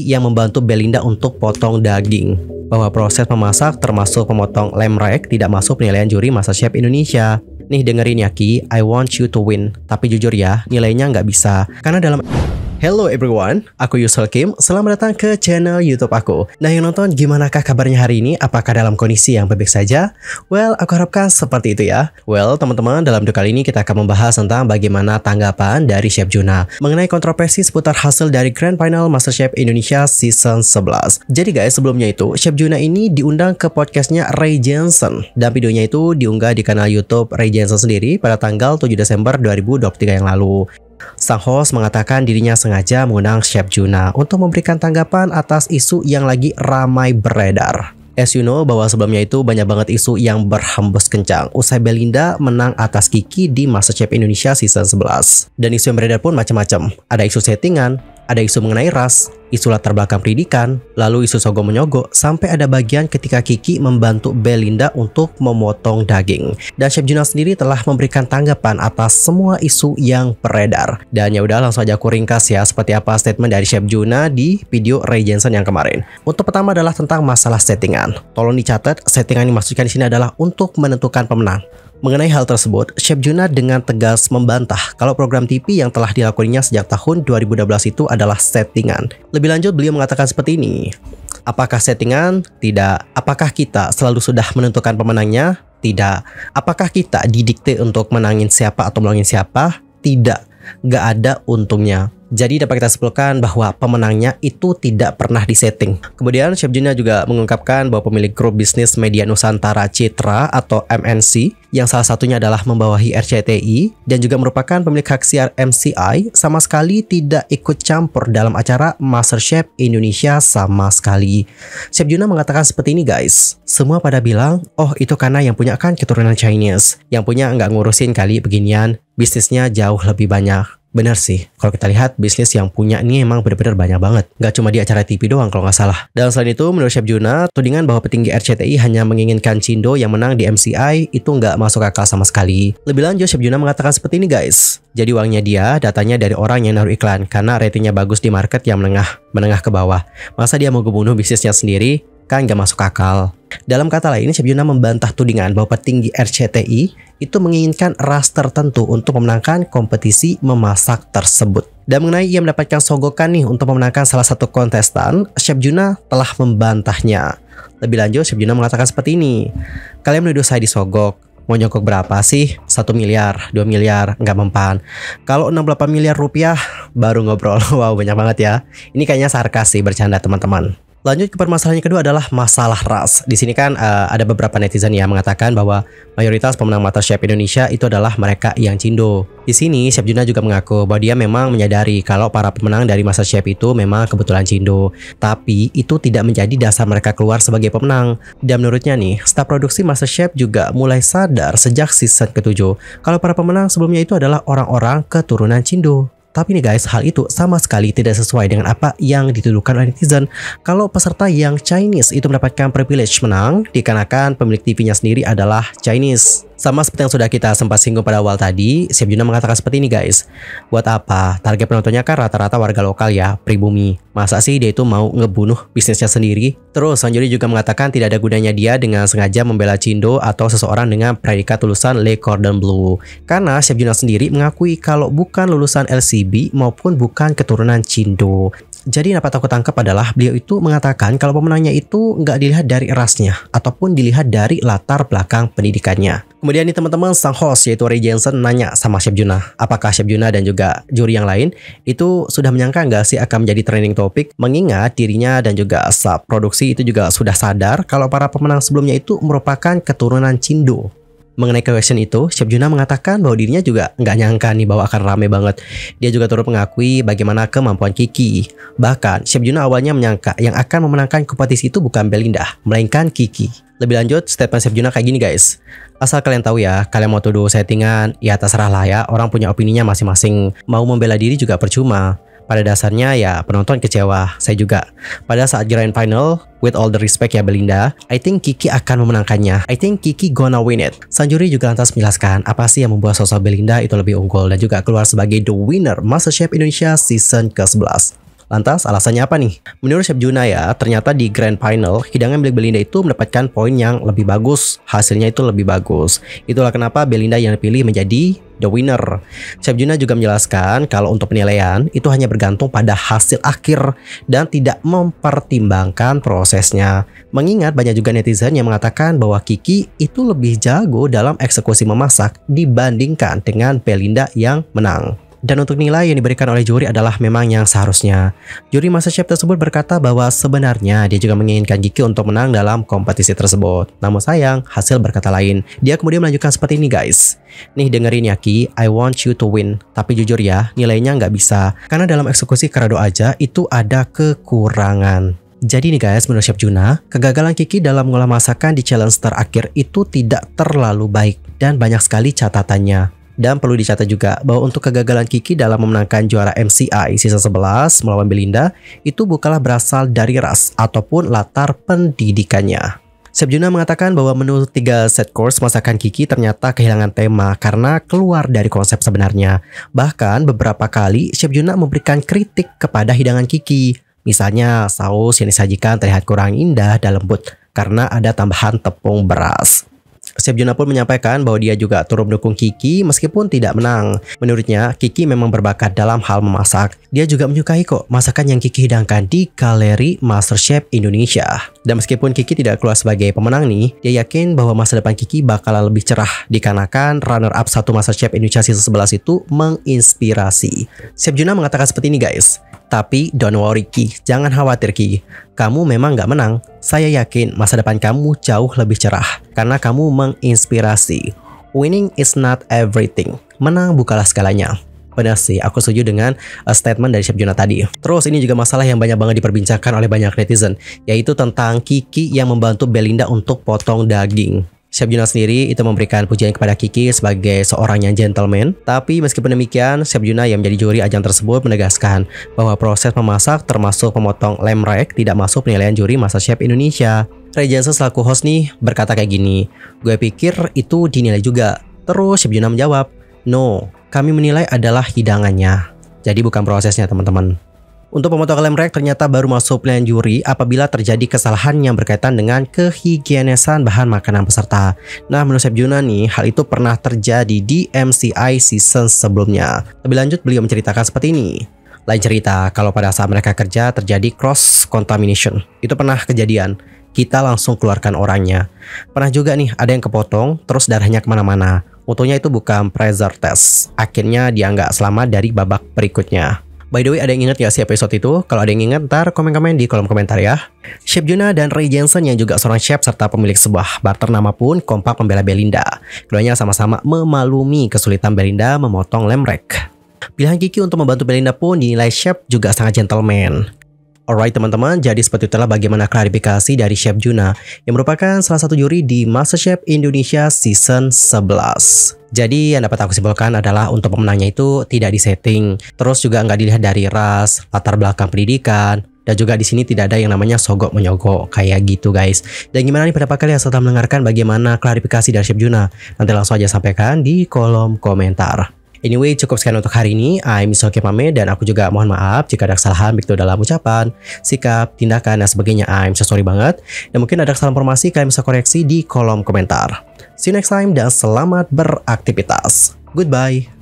yang membantu Belinda untuk potong daging. Bahwa proses memasak termasuk memotong lemrek tidak masuk penilaian juri MasterChef Indonesia. Nih dengerin ya Ki, I want you to win. Tapi jujur ya, nilainya nggak bisa. Karena dalam... Hello everyone, aku Yusel Kim. Selamat datang ke channel YouTube aku. Nah yang nonton, gimanakah kabarnya hari ini? Apakah dalam kondisi yang baik saja? Well, aku harapkan seperti itu ya. Well, teman-teman, dalam video kali ini kita akan membahas tentang bagaimana tanggapan dari Chef Juna mengenai kontroversi seputar hasil dari Grand Final MasterChef Indonesia Season 11. Jadi guys, sebelumnya itu, Chef Juna ini diundang ke podcastnya Ray Jensen. Dan videonya itu diunggah di kanal YouTube Ray Jensen sendiri pada tanggal 7 Desember 2023 yang lalu. Sang host mengatakan dirinya sengaja mengundang Chef Juna untuk memberikan tanggapan atas isu yang lagi ramai beredar. As you know, bahwa sebelumnya itu banyak banget isu yang berhembus kencang usai Belinda menang atas Kiki di MasterChef Indonesia Season 11. Dan isu yang beredar pun macam-macam. Ada isu settingan, ada isu mengenai ras, isu latar belakang pendidikan, lalu isu sogok-menyogok, sampai ada bagian ketika Kiki membantu Belinda untuk memotong daging. Dan Chef Juna sendiri telah memberikan tanggapan atas semua isu yang beredar. Dan ya udah, langsung aja aku ringkas ya seperti apa statement dari Chef Juna di video Ray Jensen yang kemarin. Untuk pertama adalah tentang masalah settingan. Tolong dicatat, settingan yang dimaksudkan di sini adalah untuk menentukan pemenang. Mengenai hal tersebut, Chef Juna dengan tegas membantah kalau program TV yang telah dilakukannya sejak tahun 2012 itu adalah settingan. Lebih lanjut, beliau mengatakan seperti ini. Apakah settingan? Tidak. Apakah kita selalu sudah menentukan pemenangnya? Tidak. Apakah kita didikte untuk menangin siapa atau menangin siapa? Tidak. Gak ada untungnya. Jadi dapat kita simpulkan bahwa pemenangnya itu tidak pernah disetting. Kemudian Chef Juna juga mengungkapkan bahwa pemilik grup bisnis media Nusantara Citra atau MNC yang salah satunya adalah membawahi RCTI dan juga merupakan pemilik hak siar MCI sama sekali tidak ikut campur dalam acara MasterChef Indonesia sama sekali. Chef Juna mengatakan seperti ini guys. Semua pada bilang, oh itu karena yang punya kan keturunan Chinese. Yang punya nggak ngurusin kali beginian, bisnisnya jauh lebih banyak. Benar sih, kalau kita lihat bisnis yang punya ini emang benar-benar banyak banget. Gak cuma di acara TV doang kalau nggak salah. Dan selain itu, menurut Chef Juna, tudingan bahwa petinggi RCTI hanya menginginkan Cindo yang menang di MCI itu nggak masuk akal sama sekali. Lebih lanjut, Chef Juna mengatakan seperti ini guys. Jadi uangnya dia, datanya dari orang yang naruh iklan karena ratingnya bagus di market yang menengah ke bawah. Masa dia mau ngebunuh bisnisnya sendiri? Kan gak masuk akal. Dalam kata lain, Chef Juna membantah tudingan bahwa petinggi RCTI itu menginginkan ras tertentu untuk memenangkan kompetisi memasak tersebut. Dan mengenai ia mendapatkan sogokan nih untuk memenangkan salah satu kontestan, Chef Juna telah membantahnya. Lebih lanjut, Chef Juna mengatakan seperti ini. Kalian menuduh saya disogok. Mau nyogok berapa sih? 1 miliar, 2 miliar, nggak mempan. Kalau 68 miliar rupiah, baru ngobrol. Wow, banyak banget ya. Ini kayaknya sarkas sih, bercanda teman-teman. Lanjut ke permasalahan yang kedua adalah masalah ras. Di sini kan ada beberapa netizen yang mengatakan bahwa mayoritas pemenang MasterChef Indonesia itu adalah mereka yang Cindo. Di sini Chef Juna juga mengaku bahwa dia memang menyadari kalau para pemenang dari MasterChef itu memang kebetulan Cindo. Tapi itu tidak menjadi dasar mereka keluar sebagai pemenang. Dan menurutnya nih, staf produksi MasterChef juga mulai sadar sejak season ke-7 kalau para pemenang sebelumnya itu adalah orang-orang keturunan Cindo. Tapi nih guys, hal itu sama sekali tidak sesuai dengan apa yang dituduhkan oleh netizen. Kalau peserta yang Chinese itu mendapatkan privilege menang, dikarenakan pemilik TV-nya sendiri adalah Chinese. Sama seperti yang sudah kita sempat singgung pada awal tadi, Chef Juna mengatakan seperti ini guys. Buat apa? Target penontonnya kan rata-rata warga lokal ya, pribumi. Masa sih dia itu mau ngebunuh bisnisnya sendiri? Terus Sang Juri juga mengatakan tidak ada gunanya dia dengan sengaja membela Cindo atau seseorang dengan predikat lulusan Le Cordon Bleu. Karena Chef Juna sendiri mengakui kalau bukan lulusan LCB maupun bukan keturunan Cindo. Jadi yang dapat aku tangkap adalah beliau itu mengatakan kalau pemenangnya itu nggak dilihat dari rasnya ataupun dilihat dari latar belakang pendidikannya. Kemudian nih teman-teman, sang host yaitu Ray Jensen nanya sama Chef Juna, apakah Chef Juna dan juga juri yang lain itu sudah menyangka nggak sih akan menjadi trending topik, mengingat dirinya dan juga staf produksi itu juga sudah sadar kalau para pemenang sebelumnya itu merupakan keturunan Cindo. Mengenai question itu, Chef Juna mengatakan bahwa dirinya juga nggak nyangka nih bahwa akan rame banget. Dia juga turut mengakui bagaimana kemampuan Kiki. Bahkan, Chef Juna awalnya menyangka yang akan memenangkan kompetisi itu bukan Belinda, melainkan Kiki. Lebih lanjut, statement Chef Juna kayak gini guys. Asal kalian tahu ya, kalian mau tuduh settingan, ya terserah lah ya, orang punya opininya masing-masing. Mau membela diri juga percuma. Pada dasarnya ya penonton kecewa, saya juga. Pada saat grand final, with all the respect ya Belinda, I think Kiki akan memenangkannya. I think Kiki gonna win it. Sang juri juga lantas menjelaskan apa sih yang membuat sosok Belinda itu lebih unggul dan juga keluar sebagai the winner MasterChef Indonesia season ke-11. Lantas alasannya apa nih? Menurut Chef Juna ya, ternyata di Grand Final, hidangan milik Belinda itu mendapatkan poin yang lebih bagus. Hasilnya itu lebih bagus. Itulah kenapa Belinda yang dipilih menjadi the winner. Chef Juna juga menjelaskan kalau untuk penilaian itu hanya bergantung pada hasil akhir dan tidak mempertimbangkan prosesnya. Mengingat banyak juga netizen yang mengatakan bahwa Kiki itu lebih jago dalam eksekusi memasak dibandingkan dengan Belinda yang menang. Dan untuk nilai yang diberikan oleh juri adalah memang yang seharusnya. Juri MasterChef tersebut berkata bahwa sebenarnya dia juga menginginkan Kiki untuk menang dalam kompetisi tersebut. Namun sayang, hasil berkata lain. Dia kemudian melanjutkan seperti ini guys. Nih dengerin ya Ki, I want you to win. Tapi jujur ya, nilainya nggak bisa. Karena dalam eksekusi karado aja itu ada kekurangan. Jadi nih guys, menurut Chef Juna, kegagalan Kiki dalam mengolah masakan di challenge terakhir itu tidak terlalu baik. Dan banyak sekali catatannya. Dan perlu dicatat juga bahwa untuk kegagalan Kiki dalam memenangkan juara MCI season 11 melawan Belinda itu bukanlah berasal dari ras ataupun latar pendidikannya. Chef Juna mengatakan bahwa menu 3 set course masakan Kiki ternyata kehilangan tema karena keluar dari konsep sebenarnya. Bahkan beberapa kali Chef Juna memberikan kritik kepada hidangan Kiki. Misalnya saus yang disajikan terlihat kurang indah dan lembut karena ada tambahan tepung beras. Chef Juna pun menyampaikan bahwa dia juga turut mendukung Kiki meskipun tidak menang. Menurutnya, Kiki memang berbakat dalam hal memasak. Dia juga menyukai kok masakan yang Kiki hidangkan di galeri MasterChef Indonesia. Dan meskipun Kiki tidak keluar sebagai pemenang nih, dia yakin bahwa masa depan Kiki bakalan lebih cerah dikarenakan runner-up 1 MasterChef Indonesia season 11 itu menginspirasi. Chef Juna mengatakan seperti ini guys. Tapi don't worry Ki, jangan khawatir Ki. Kamu memang gak menang. Saya yakin masa depan kamu jauh lebih cerah karena kamu menginspirasi. Winning is not everything. Menang bukanlah segalanya. Benar sih, aku setuju dengan statement dari Chef Juna tadi. Terus ini juga masalah yang banyak banget diperbincangkan oleh banyak netizen, yaitu tentang Kiki yang membantu Belinda untuk potong daging. Chef Juna sendiri itu memberikan pujian kepada Kiki sebagai seorang yang gentleman. Tapi meskipun demikian, Chef Juna yang menjadi juri ajang tersebut menegaskan bahwa proses memasak termasuk memotong lem rack tidak masuk penilaian juri MasterChef Indonesia. Ray Jensen selaku host nih berkata kayak gini, gue pikir itu dinilai juga. Terus Chef Juna menjawab, no, kami menilai adalah hidangannya. Jadi bukan prosesnya teman-teman. Untuk pemotongan lem rack ternyata baru masuk penilaian juri apabila terjadi kesalahan yang berkaitan dengan kehigienisan bahan makanan peserta. Nah, menurut Chef Juna nih, hal itu pernah terjadi di MCI season sebelumnya. Lebih lanjut, beliau menceritakan seperti ini. Lain cerita, kalau pada saat mereka kerja terjadi cross contamination. Itu pernah kejadian. Kita langsung keluarkan orangnya. Pernah juga nih, ada yang kepotong, terus darahnya kemana-mana. Untungnya itu bukan pressure test. Akhirnya dia nggak selamat dari babak berikutnya. By the way, ada yang ingat ya si episode itu? Kalau ada yang ingat, ntar komen-komen di kolom komentar ya. Chef Juna dan Ray Jensen yang juga seorang chef serta pemilik sebuah bar ternama pun kompak membela Belinda. Keduanya sama-sama memaklumi kesulitan Belinda memotong lem rack. Pilihan Kiki untuk membantu Belinda pun dinilai chef juga sangat gentleman. Alright teman-teman, jadi seperti itulah bagaimana klarifikasi dari Chef Juna yang merupakan salah satu juri di MasterChef Indonesia season 11. Jadi yang dapat aku simpulkan adalah untuk pemenangnya itu tidak disetting, terus juga nggak dilihat dari ras, latar belakang pendidikan, dan juga di sini tidak ada yang namanya sogok menyogok kayak gitu guys. Dan gimana nih pendapat kalian setelah mendengarkan bagaimana klarifikasi dari Chef Juna? Nanti langsung aja sampaikan di kolom komentar. Anyway, cukup sekian untuk hari ini. I'm Misoki pamit dan aku juga mohon maaf jika ada kesalahan baik itu dalam ucapan, sikap, tindakan, dan sebagainya. I'm so sorry banget. Dan mungkin ada kesalahan informasi kalian bisa koreksi di kolom komentar. See you next time dan selamat beraktivitas. Goodbye.